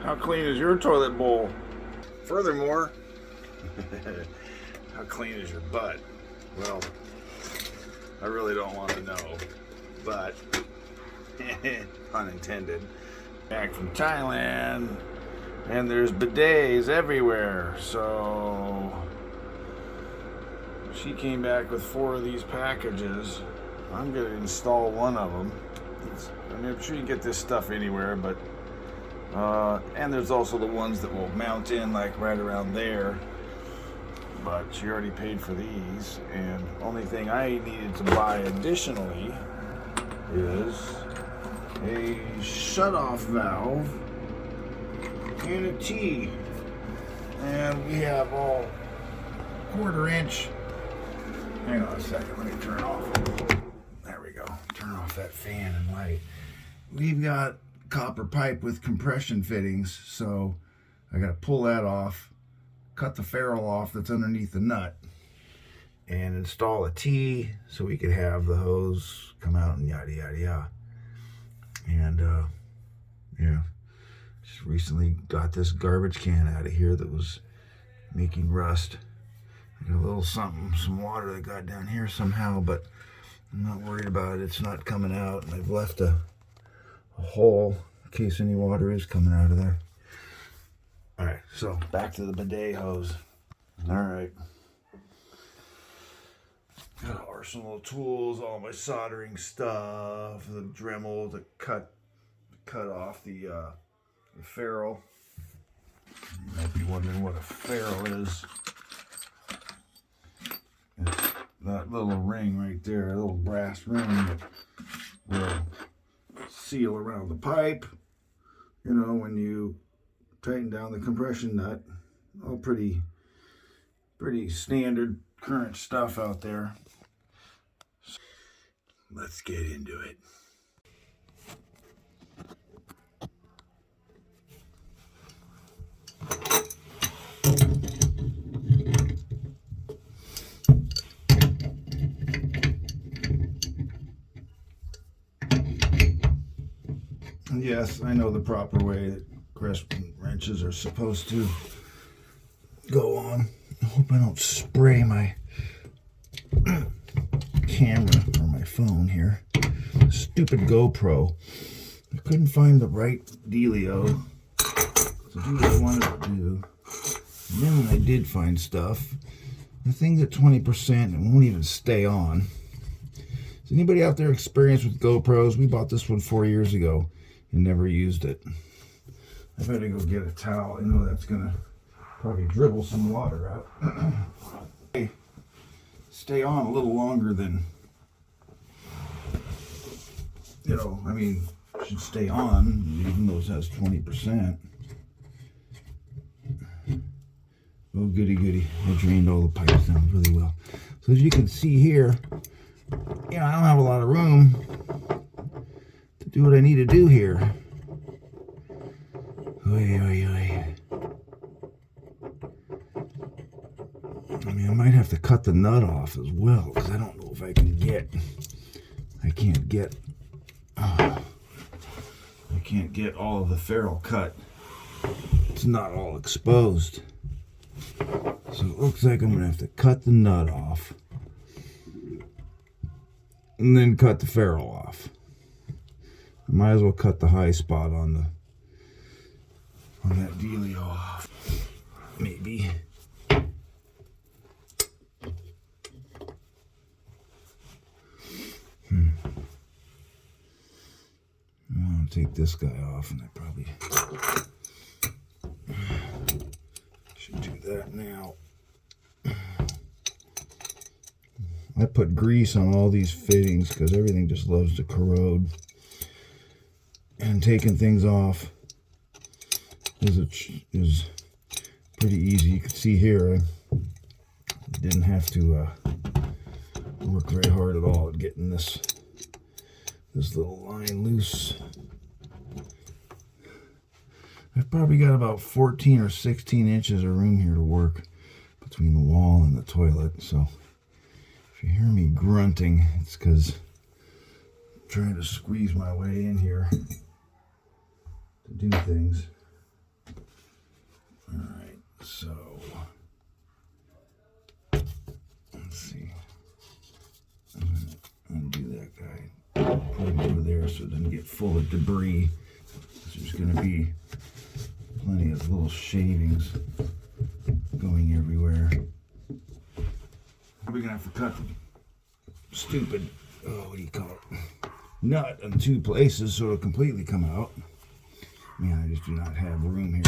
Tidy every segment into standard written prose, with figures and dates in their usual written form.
How clean is your toilet bowl? Furthermore, how clean is your butt? Well, I really don't want to know, but unintended. Back from Thailand, and there's bidets everywhere, so she came back with 4 of these packages. I'm going to install one of them. I mean, I'm sure you can get this stuff anywhere, but and there's also the ones that will mount in like right around there, but she already paid for these, and only thing I needed to buy additionally is a shut-off valve and a T, and we have all 1/4 inch. Hang on a second, let me turn off. There we go. Turn off that fan and light. We've got copper pipe with compression fittings, so I got to pull that off, cut the ferrule off that's underneath the nut, and install a T so we could have the hose come out and yada yada yada. And yeah, just recently got this garbage can out of here that was making rust. I got a little something, some water that got down here somehow, but I'm not worried about it. It's not coming out, and I've left a hole in case any water is coming out of there. All right, so back to the bidet hose. All right. Got an arsenal of tools, all my soldering stuff, the Dremel to cut off the ferrule. You might be wondering what a ferrule is. It's that little ring right there, a little brass ring that will seal around the pipe. You know, when you tighten down the compression nut. All pretty standard current stuff out there. So let's get into it. Yes, I know the proper way that crescent wrenches are supposed to go on. I hope I don't spray my camera or my phone here. Stupid GoPro. I couldn't find the right dealio to do what I wanted to do. And then when I did find stuff, the thing's at 20% and won't even stay on. Is anybody out there experienced with GoPros? We bought this one 4 years ago and never used it. I better go get a towel. I know that's gonna probably dribble some water out. Stay on a little longer than, you know, I mean, should stay on, even though it has 20%. Oh, goody goody. I drained all the pipes down really well. So as you can see here, you know, I don't have a lot of room to do what I need to do here. Oy, oy, oy. I mean, I might have to cut the nut off as well, because I don't know if I can't get all of the ferrule cut. It's not all exposed. So it looks like I'm going to have to cut the nut off and then cut the ferrule off. I might as well cut the high spot on that dealio off. Maybe. I'll take this guy off, and I probably should do that now. I put grease on all these fittings because everything just loves to corrode. And taking things off is pretty easy. You can see here I didn't have to work very hard at all at getting this little line loose. I've probably got about 14 or 16 inches of room here to work between the wall and the toilet. So if you hear me grunting, it's because I'm trying to squeeze my way in here to do things. So let's see. Undo that guy. Put him over there so it doesn't get full of debris. There's going to be plenty of little shavings going everywhere. We're going to have to cut the stupid, what do you call it, nut in 2 places so it'll completely come out. Man, I just do not have room here.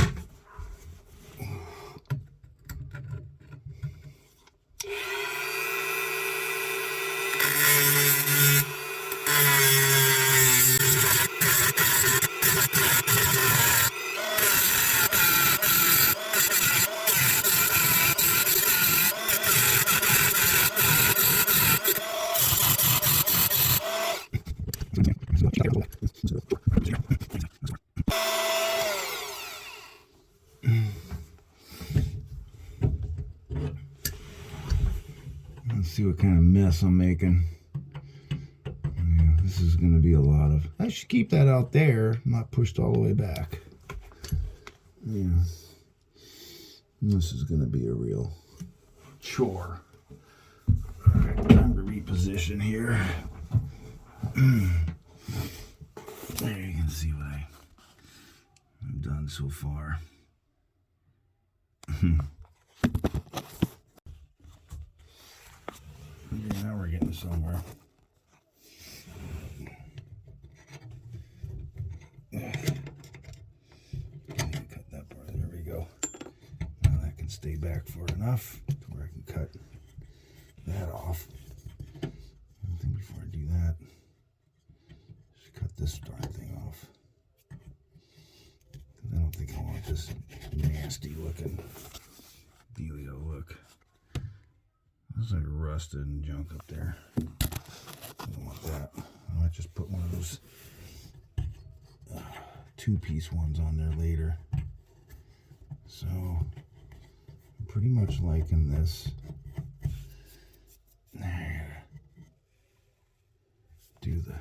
Let's see what kind of mess I'm making. Yeah, this is going to be a lot of... I should keep that out there, not pushed all the way back. Yeah. This is going to be a real chore. All right, time to reposition here. There you can see what I've done so far. Okay, now we're getting somewhere. Cut that part. There we go. Now that can stay back far enough to where I can cut that off. One thing before I do that, just cut this darn thing off. I don't think I want this nasty looking dealio look. There's like rusted and junk up there. I don't want that. I might just put one of those 2-piece ones on there later. So I'm pretty much liking this. There. Do the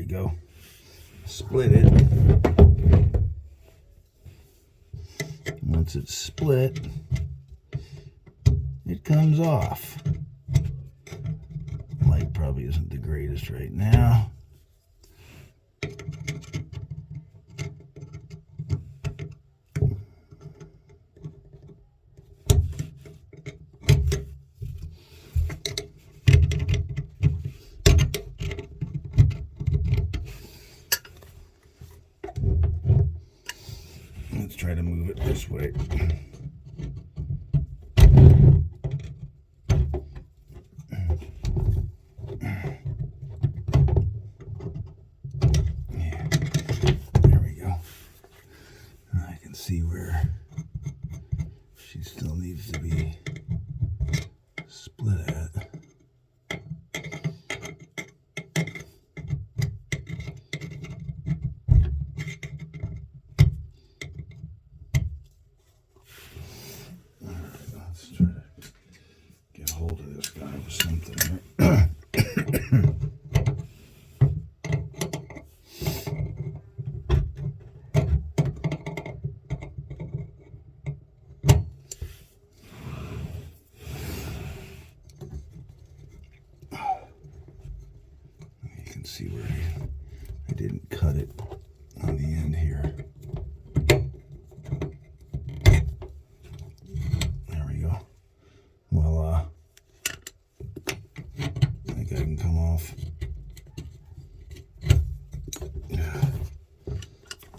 go. Split it. Once it's split, it comes off. Light probably isn't the greatest right now. Let's try to move it this way. Yeah, there we go. I can see where she still needs to be split at. Hold of this guy with something here. You can see where I didn't cut it on the end here. There we go. Well, I can come off.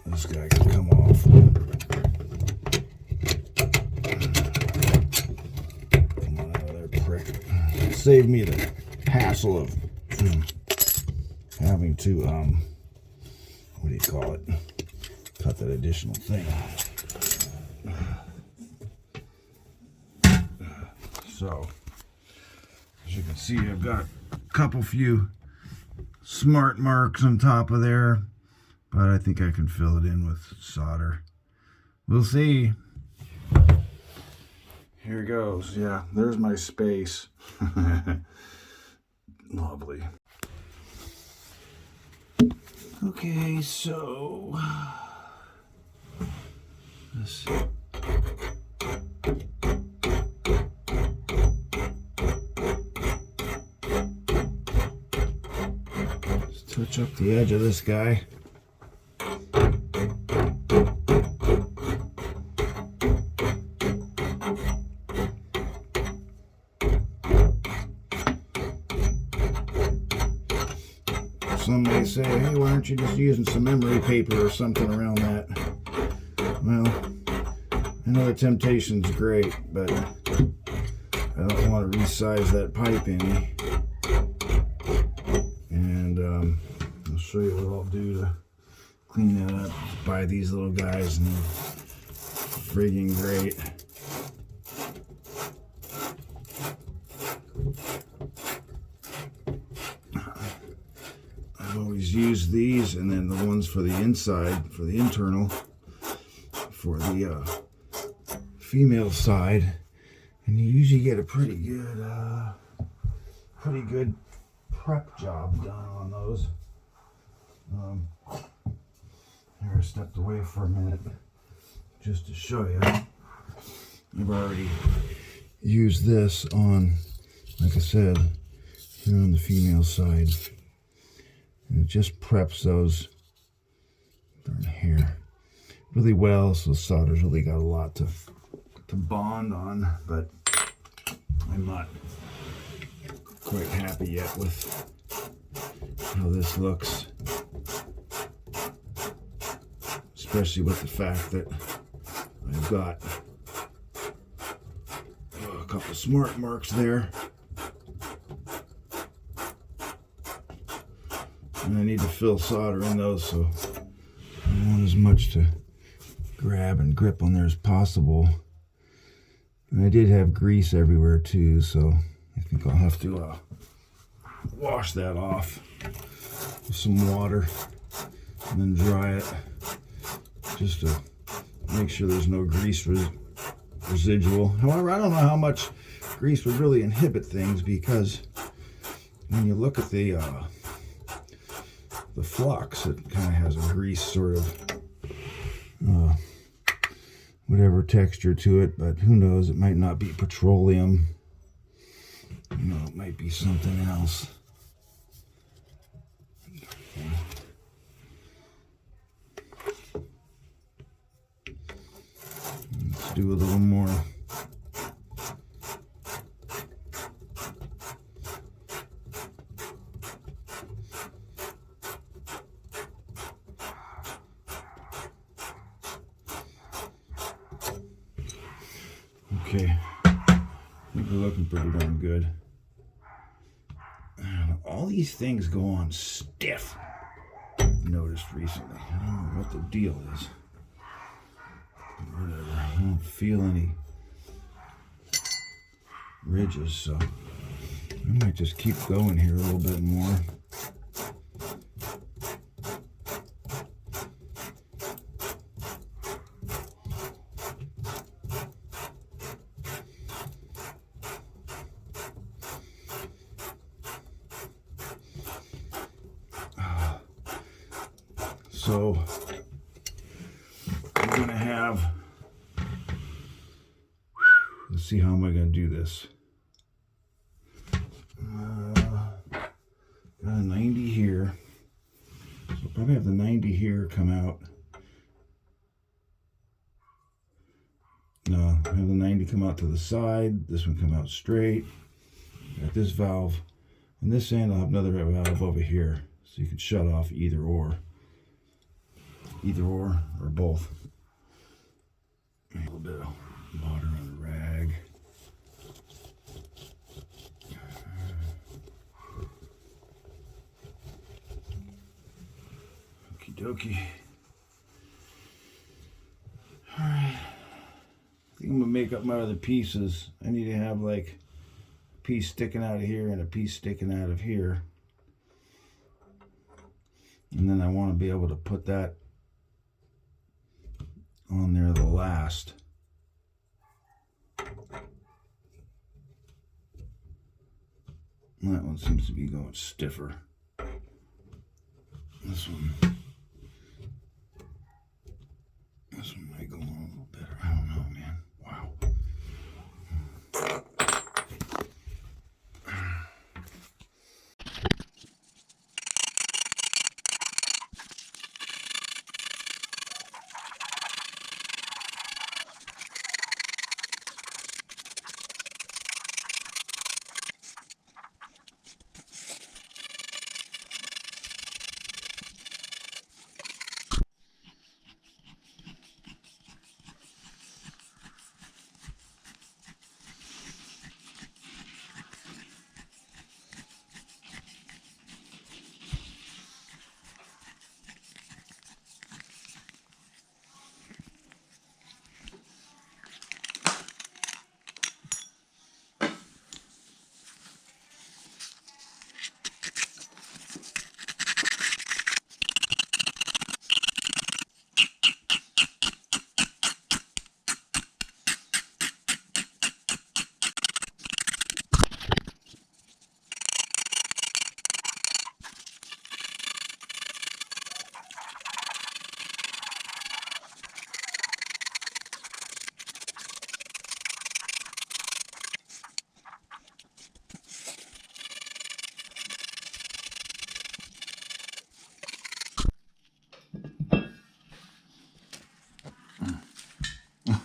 This guy can come off. Come on out of there, prick. save me the hassle of having to, what do you call it? Cut that additional thing off. So, as you can see, I've got a couple few smart marks on top of there, but I think I can fill it in with solder. We'll see. Here goes. Yeah, there's my space. Lovely. Okay, so let's see. Let's touch up the edge of this guy. Some may say, hey, why aren't you just using some memory paper or something around that? Well, I know the temptation's great, but I don't want to resize that pipe any. And I'll show you what I'll do to clean that up. Just buy these little guys and they're friggin' great. I always use these, and then the ones for the inside, for the internal, for the female side, and you usually get a pretty good prep job done on those. Here I stepped away for a minute just to show you. I've already used this on, like I said, here on the female side. And it just preps those darn hair really well, so solder's really got a lot to bond on, but I'm not quite happy yet with how this looks, especially with the fact that I've got a couple smart marks there. And I need to fill solder in those, so I want as much to grab and grip on there as possible. And I did have grease everywhere too, so I think I'll have to wash that off with some water and then dry it just to make sure there's no grease residual. However, I don't know how much grease would really inhibit things, because when you look at the flux, it kind of has a grease sort of whatever texture to it, but who knows, it might not be petroleum, you know, it might be something else. Let's do a little more. Okay, I think we're looking pretty darn good. All these things go on stiff, I've noticed recently. I don't know what the deal is. Whatever, I don't feel any ridges, so I might just keep going here a little bit more. So I'm going to have, let's see, how am I going to do this? Got a 90 here. So I'll probably have the 90 here come out. No, I have the 90 come out to the side. This one come out straight. Got this valve. On this end, I'll have another valve over here. So you can shut off either or. Either or both. A little bit of water on the rag. dokie. Alright. I think I'm gonna make up my other pieces. I need to have like a piece sticking out of here and a piece sticking out of here. And then I want to be able to put that on there the last. That one seems to be going stiffer. This one might go on a little better. I don't know, man. Wow.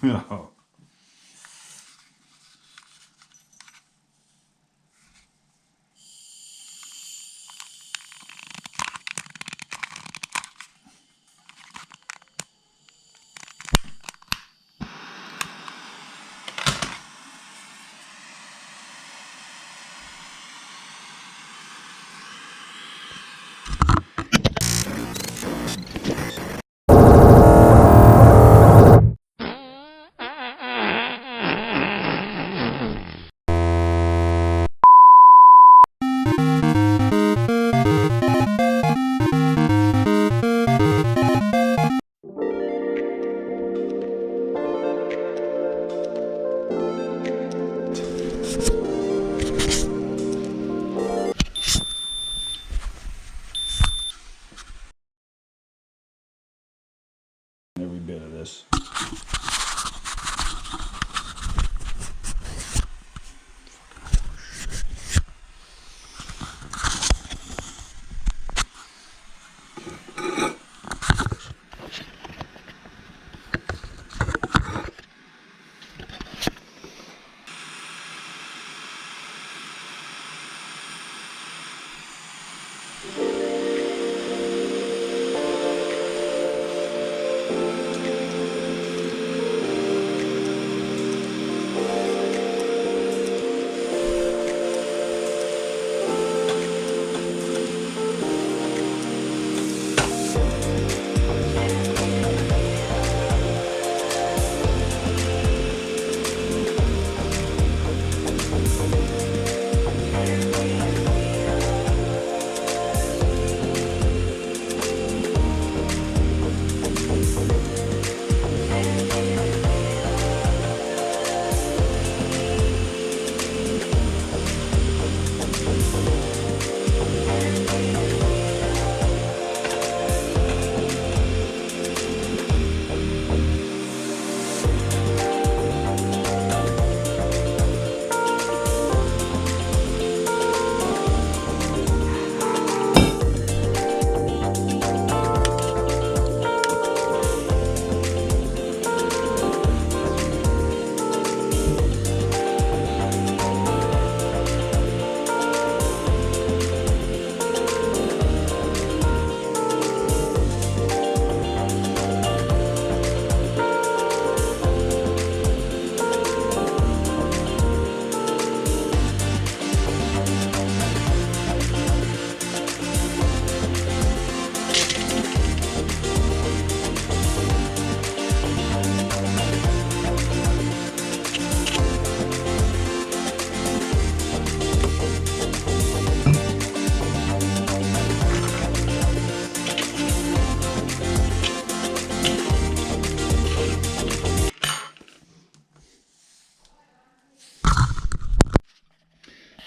No.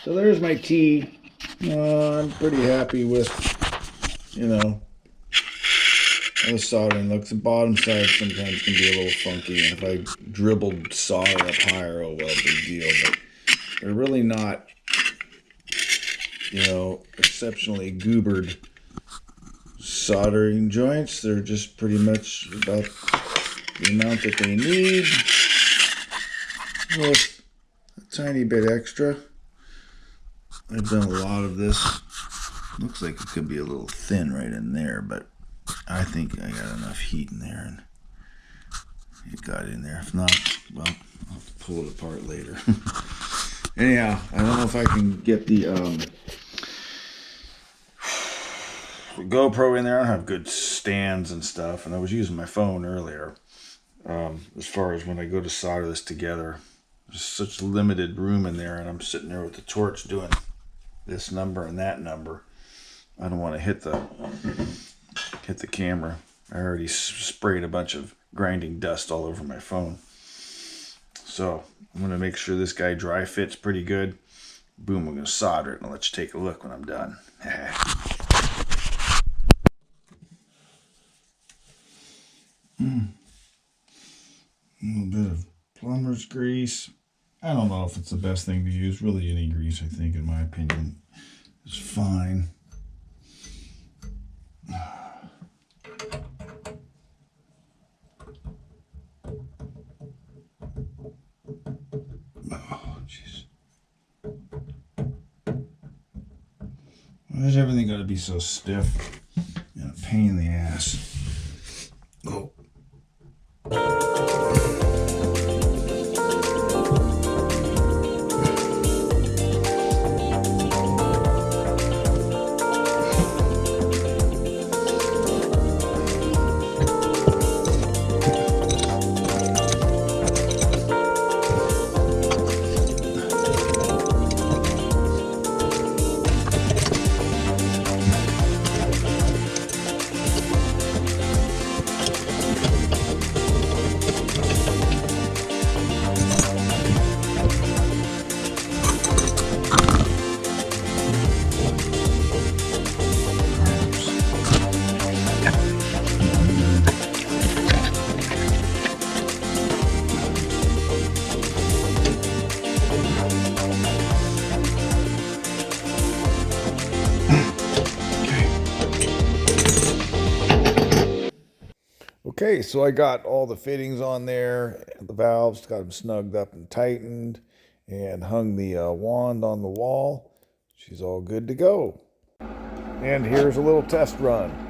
So there's my tea. I'm pretty happy with, how the soldering looks. The bottom side sometimes can be a little funky, and if I dribbled solder up higher, oh well, big deal. But they're really not, exceptionally goobered soldering joints. They're just pretty much about the amount that they need, with a tiny bit extra. I've done a lot of this. Looks like it could be a little thin right in there, but I think I got enough heat in there and it got in there. If not, well, I'll have to pull it apart later. Anyhow, I don't know if I can get the GoPro in there. I don't have good stands and stuff, and I was using my phone earlier. As far as when I go to solder this together, there's such limited room in there, and I'm sitting there with the torch doing this number and that number. I don't want to hit the camera. I already sprayed a bunch of grinding dust all over my phone. So I'm going to make sure this guy dry fits pretty good. Boom, I'm going to solder it and I'll let you take a look when I'm done. A little bit of plumber's grease. I don't know if it's the best thing to use. Really, any grease, I think, in my opinion, is fine. Oh, jeez. Why does everything got to be so stiff and a pain in the ass? Oh. Okay, so I got all the fittings on there, the valves, got them snugged up and tightened, and hung the wand on the wall. She's all good to go. And here's a little test run.